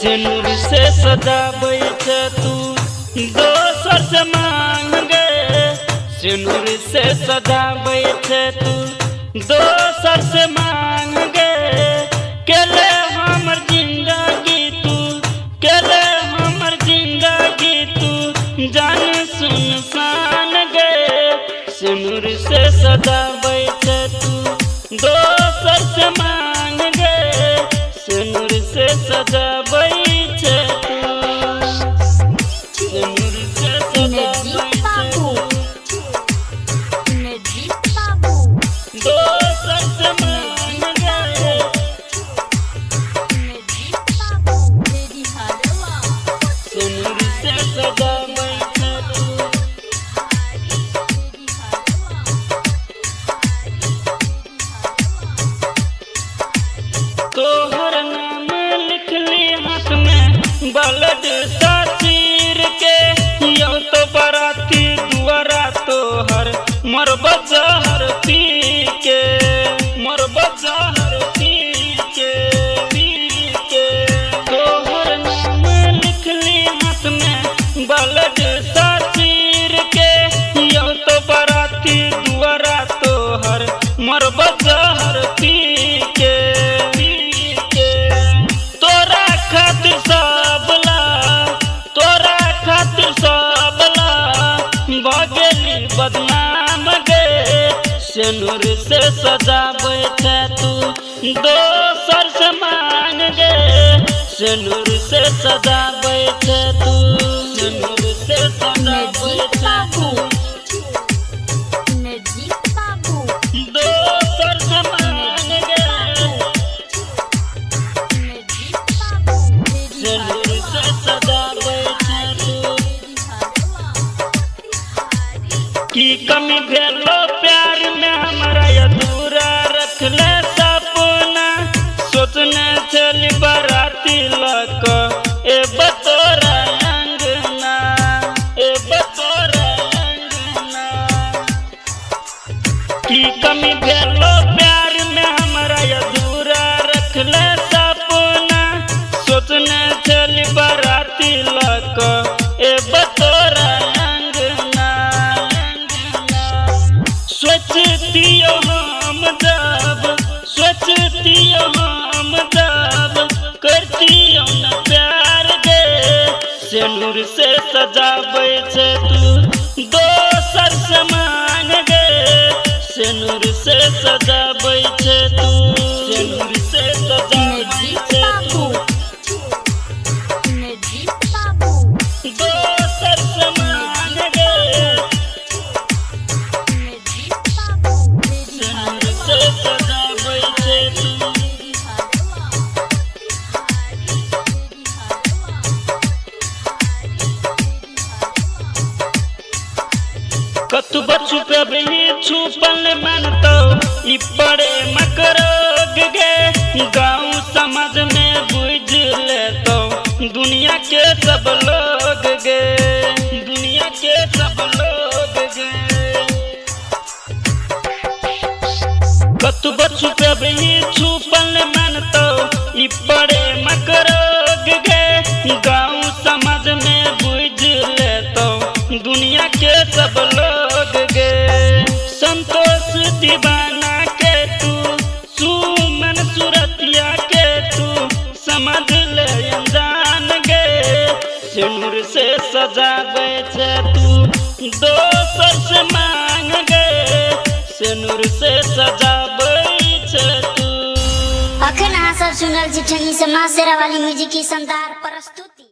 सिनुर से सजाबै छे तू दोसर से मांग गे। सिनुर से सजाबै छे तू दोसर से मांग गे। केले हमर जिंदगी तू, केले हमर जिंदगी तू जान सुनसान गे। सिनुर से सजाबै छे तू दोसर से मांग गे। सिनुर से सजाबै छे तू, सिनुर से सजाबै छे तू दोसर से मांग गे। सिनुर से सजाबै छे तू। तोहर नाम लिखली हाथ में बलड सा चीर के। यौ तो बराती दुआरा तोहर मरब जहर पी के, मरब जहर पी के, पी के। तोहर नाम लिखली हाथ में बलड सा चीर के। यौ तो बराती दुआरा तोहर मरब जहर पी के। तोरा खातिर सबला, तोरा खातिर सबला भगेली बदनाम गे। सिनुर से सजाबै छे तू दोसर से मांग गे। सिनुर से सजाबै छे तू, सिनुर से सजाबै छे तू दोसर से मांग गे। सिनुर से सजाबै छे तू। की कमी भेलो प्यार में हमरा अधूरा रखले सपना। सोचने चली बराती लक ए बतोरा अंगना, ए बतोरा अंगना। की कमी भेलो प्यार में हमरा अधूरा रखले सपना। सोचने चली बराती लक ए बतोरा अंगना। सोचतियो हम जब, सोचतियो हम जब करतियो न प्यार गे। सिनुर से सजाबै छे तू दोसर से मांग गे। सिनुर से सजाबै छे तू, सिनुर से सजाबै छे तू दोसर से मांग गे। सिनुर से सजाबै छे तू। कतबो छुपबे छुपल मानतो ई पड़े मकरोग गे। गाँव समाज में बुझ लेतो दुनिया के सब लोग गे, दुनिया के सब लोग गे। कतबो छुपबे छुपल मानतो ई पड़े मकरोग गे। गाँव समाज में बुझ लेतो दुनिया के सब लोग गे। संतोष दीवाना के तू, सुमन सुरतिया के तू समझ ले अनजान गे। सिनुर से सजाबै छे तू दोसर से मांग गे। सिनुर से सजाबै छे तू। अखन अहाँ सब सुनल छी ठगी से माँ शेरा वाली म्यूजिक की संतार पर।